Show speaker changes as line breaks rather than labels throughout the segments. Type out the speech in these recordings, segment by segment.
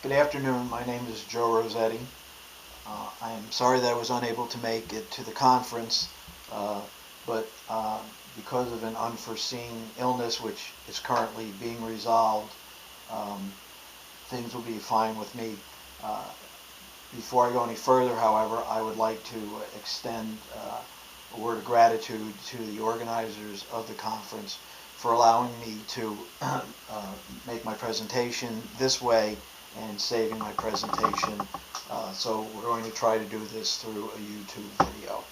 Good afternoon. My name is Joe Rosetti. I am sorry that I was unable to make it to the conference, but because of an unforeseen illness which is currently being resolved, um, things will be fine with me. Uh, Before I go any further, however, I would like to extend a word of gratitude to the organizers of the conference for allowing me to make my presentation this way and saving my presentation. So we're going to try to do this through a YouTube video.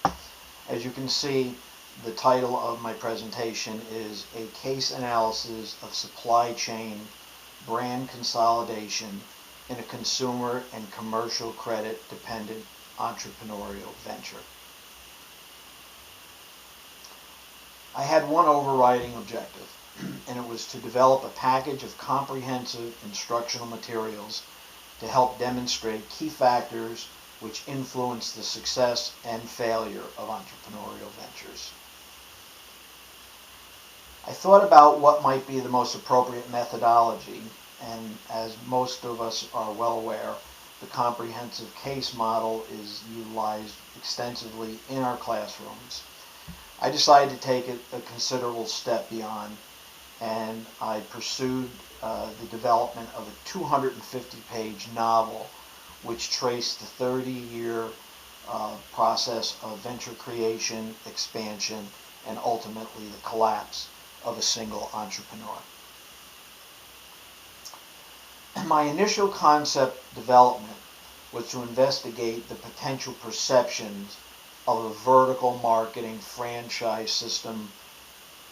As you can see, the title of my presentation is A Case Analysis of Supply Chain Brand Consolidation in a Consumer and Commercial Credit Dependent Entrepreneurial Venture. I had one overriding objective, and it was to develop a package of comprehensive instructional materials to help demonstrate key factors which influence the success and failure of entrepreneurial ventures. I thought about what might be the most appropriate methodology, and as most of us are well aware, the comprehensive case model is utilized extensively in our classrooms. I decided to take it a considerable step beyond, and I pursued the development of a 250-page novel which traced the 30-year process of venture creation, expansion, and ultimately the collapse of a single entrepreneur. My initial concept development was to investigate the potential perceptions of a vertical marketing franchise system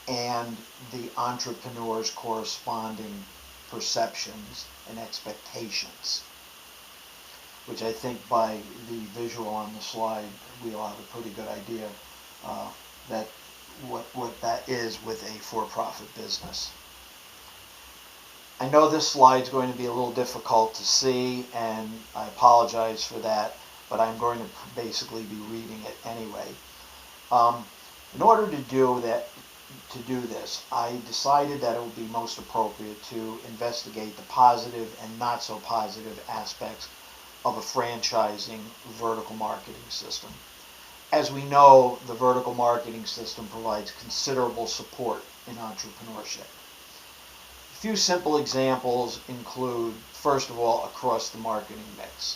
and the entrepreneur's corresponding perceptions and expectations, which I think by the visual on the slide we'll have a pretty good idea that what that is with a for-profit business. I know this slide is going to be a little difficult to see, and I apologize for that, but I'm going to basically be reading it anyway. In order to do this, I decided that it would be most appropriate to investigate the positive and not so positive aspects of a franchising vertical marketing system. As we know, the vertical marketing system provides considerable support in entrepreneurship. A few simple examples include, first of all, across the marketing mix.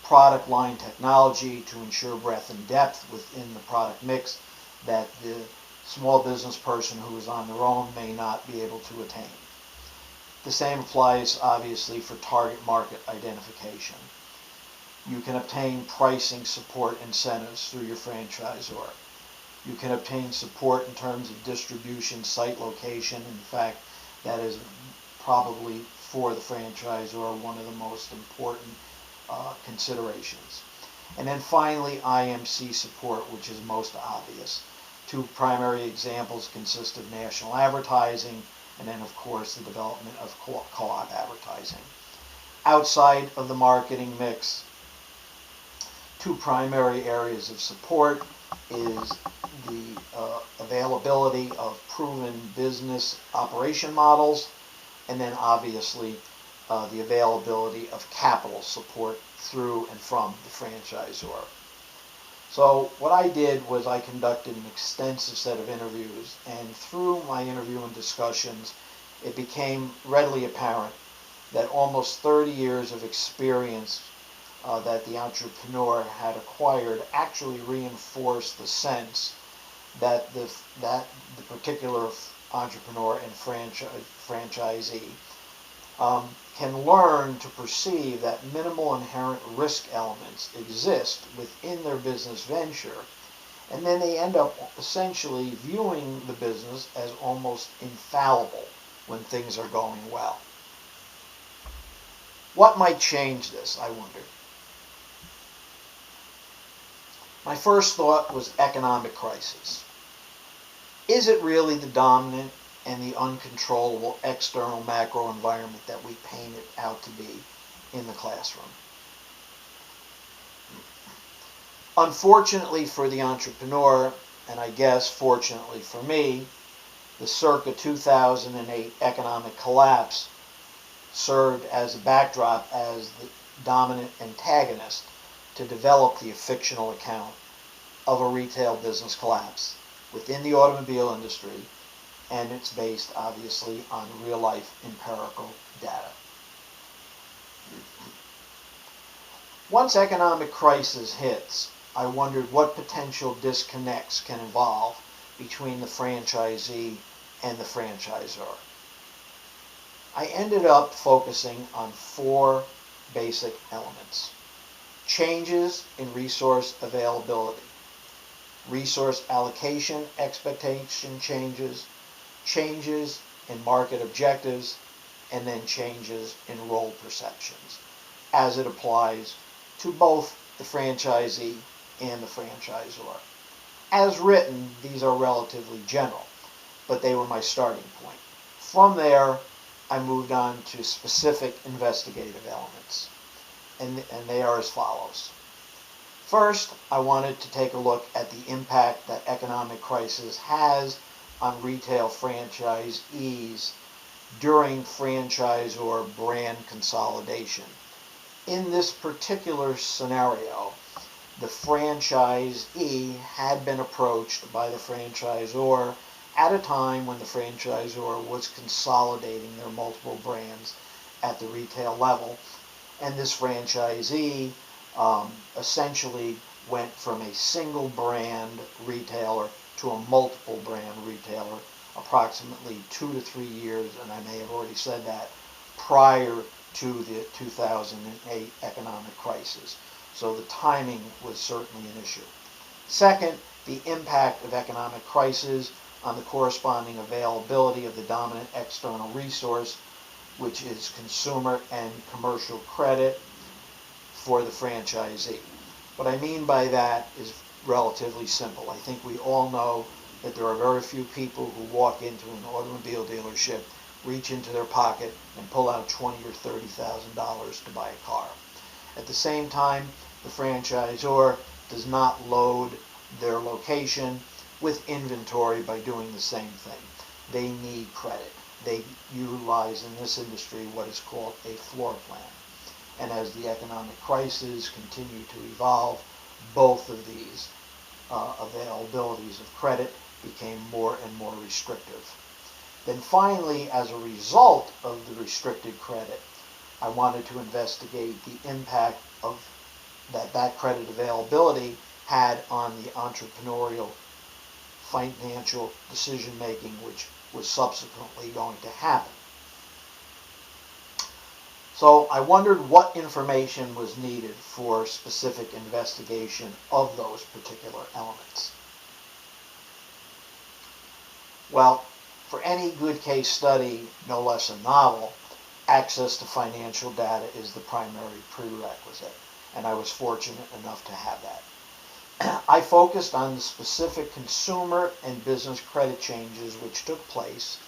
Product line technology to ensure breadth and depth within the product mix that the small business person who is on their own may not be able to attain. The same applies obviously for target market identification. You can obtain pricing support incentives through your franchisor. You can obtain support in terms of distribution, site location. In fact, that is probably for the franchisor one of the most important considerations. And then finally, IMC support, which is most obvious. Two primary examples consist of national advertising and then, of course, the development of co-op advertising. Outside of the marketing mix, two primary areas of support is the availability of proven business operation models, and then obviously the availability of capital support through and from the franchisor. So what I did was I conducted an extensive set of interviews, and through my interview and discussions, it became readily apparent that almost 30 years of experience that the entrepreneur had acquired actually reinforced the sense that the particular entrepreneur and franchisee can learn to perceive that minimal inherent risk elements exist within their business venture, and then they end up essentially viewing the business as almost infallible when things are going well. What might change this, I wondered? My first thought was economic crisis. Is it really the dominant and the uncontrollable external macro environment that we paint it out to be in the classroom? Unfortunately for the entrepreneur, and I guess fortunately for me, the circa 2008 economic collapse served as a backdrop as the dominant antagonist to develop the fictional account of a retail business collapse within the automobile industry, and it's based obviously on real-life empirical data. Once economic crisis hits, I wondered what potential disconnects can evolve between the franchisee and the franchisor. I ended up focusing on 4 basic elements: changes in resource availability, resource allocation expectation changes, changes in market objectives, and then changes in role perceptions as it applies to both the franchisee and the franchisor. As written, these are relatively general, but they were my starting point. From there, I moved on to specific investigative elements, and they are as follows. First, I wanted to take a look at the impact that economic crisis has on retail franchisees during franchisor brand consolidation. In this particular scenario, the franchisee had been approached by the franchisor at a time when the franchisor was consolidating their multiple brands at the retail level, and this franchisee essentially went from a single brand retailer to a multiple brand retailer approximately 2 to 3 years, and I may have already said that, prior to the 2008 economic crisis. So the timing was certainly an issue. Second, the impact of economic crisis on the corresponding availability of the dominant external resource, which is consumer and commercial credit for the franchisee. What I mean by that is relatively simple. I think we all know that there are very few people who walk into an automobile dealership, reach into their pocket, and pull out $20,000 or $30,000 to buy a car. At the same time, the franchisor does not load their location with inventory by doing the same thing. They need credit. They utilize in this industry what is called a floor plan. And as the economic crises continue to evolve, both of these availabilities of credit became more and more restrictive. Then finally, as a result of the restricted credit, I wanted to investigate the impact of that credit availability had on the entrepreneurial financial decision making, which was subsequently going to happen. So I wondered what information was needed for specific investigation of those particular elements. Well, for any good case study, no less a novel, access to financial data is the primary prerequisite, and I was fortunate enough to have that. I focused on the specific consumer and business credit changes which took place,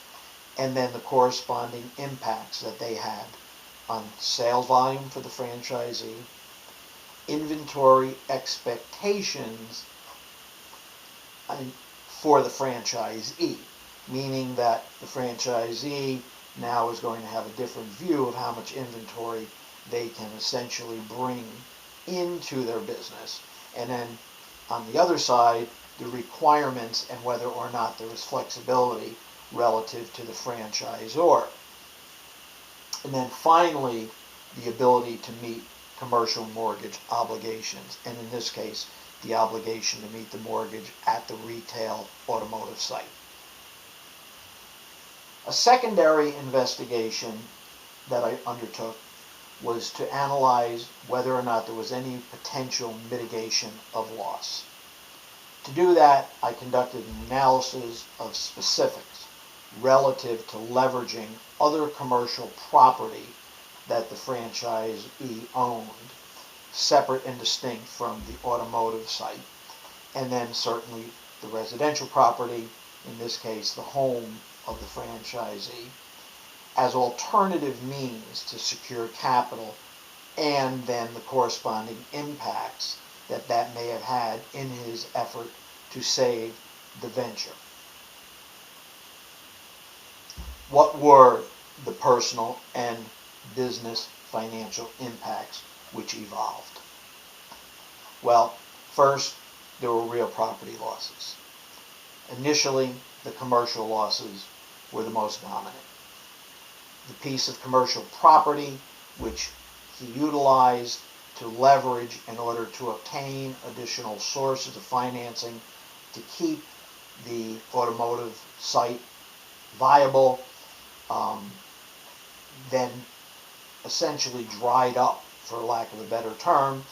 and then the corresponding impacts that they had on sales volume for the franchisee, inventory expectations for the franchisee, meaning that the franchisee now is going to have a different view of how much inventory they can essentially bring into their business. And then on the other side, the requirements and whether or not there is flexibility relative to the franchisor. And then finally, the ability to meet commercial mortgage obligations, and in this case, the obligation to meet the mortgage at the retail automotive site. A secondary investigation that I undertook was to analyze whether or not there was any potential mitigation of loss. To do that, I conducted an analysis of specifics relative to leveraging other commercial property that the franchisee owned, separate and distinct from the automotive site, and then certainly the residential property, in this case the home of the franchisee, as alternative means to secure capital, and then the corresponding impacts that that may have had in his effort to save the venture. What were the personal and business financial impacts which evolved. Well, first, there were real property losses. Initially, the commercial losses were the most dominant. The piece of commercial property which he utilized to leverage in order to obtain additional sources of financing to keep the automotive site viable, then essentially dried up, for lack of a better term,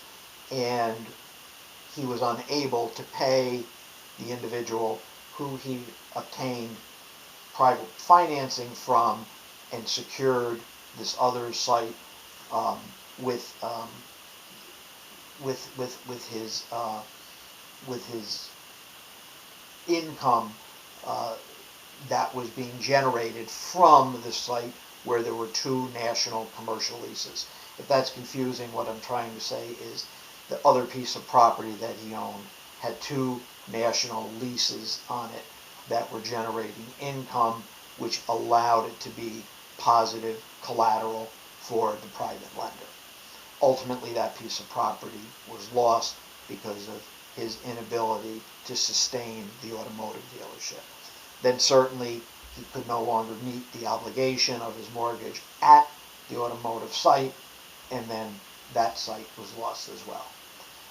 and he was unable to pay the individual who he obtained private financing from and secured this other site with his income that was being generated from the site where there were two national commercial leases. If that's confusing, what I'm trying to say is the other piece of property that he owned had two national leases on it that were generating income, which allowed it to be positive collateral for the private lender. Ultimately, that piece of property was lost because of his inability to sustain the automotive dealership. Then certainly he could no longer meet the obligation of his mortgage at the automotive site, and then that site was lost as well.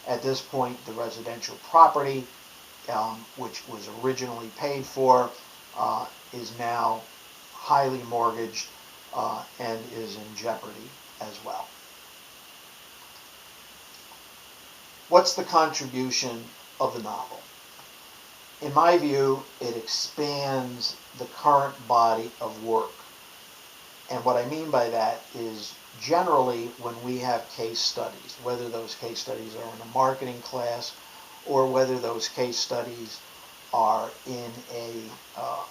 At this point, the residential property, which was originally paid for, is now highly mortgaged and is in jeopardy as well. What's the contribution of the novel? In my view, it expands the current body of work. And what I mean by that is generally when we have case studies, whether those case studies are in a marketing class or whether those case studies are in a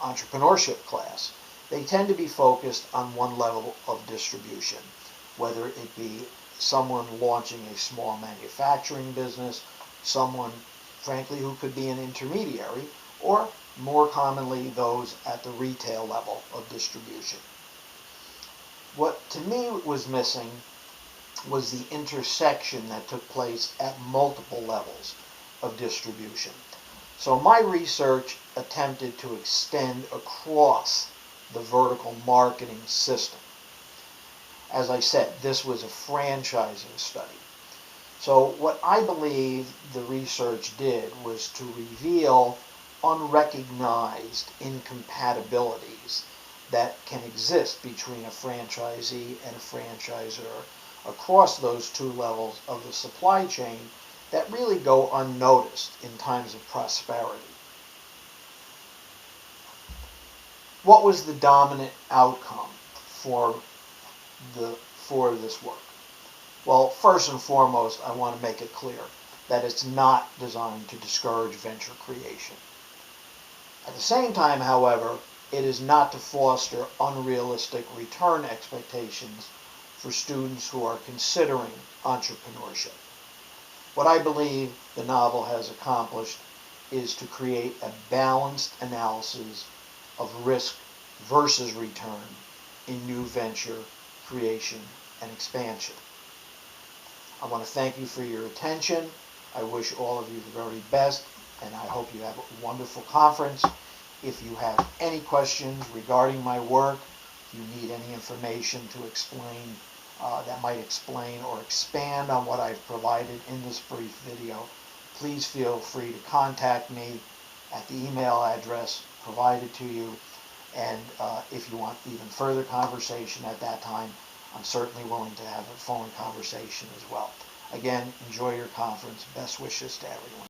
entrepreneurship class, they tend to be focused on one level of distribution, whether it be someone launching a small manufacturing business, someone, frankly, who could be an intermediary, or more commonly those at the retail level of distribution. What to me was missing was the intersection that took place at multiple levels of distribution. So my research attempted to extend across the vertical marketing system. As I said, this was a franchising study. So what I believe the research did was to reveal unrecognized incompatibilities that can exist between a franchisee and a franchisor across those two levels of the supply chain that really go unnoticed in times of prosperity. What was the dominant outcome for this work? Well, first and foremost, I want to make it clear that it's not designed to discourage venture creation. At the same time, however, it is not to foster unrealistic return expectations for students who are considering entrepreneurship. What I believe the novel has accomplished is to create a balanced analysis of risk versus return in new venture creation and expansion. I want to thank you for your attention. I wish all of you the very best, and I hope you have a wonderful conference. If you have any questions regarding my work, if you need any information to explain, that might explain or expand on what I've provided in this brief video, please feel free to contact me at the email address provided to you. And if you want even further conversation at that time, I'm certainly willing to have a phone conversation as well. Again, enjoy your conference. Best wishes to everyone.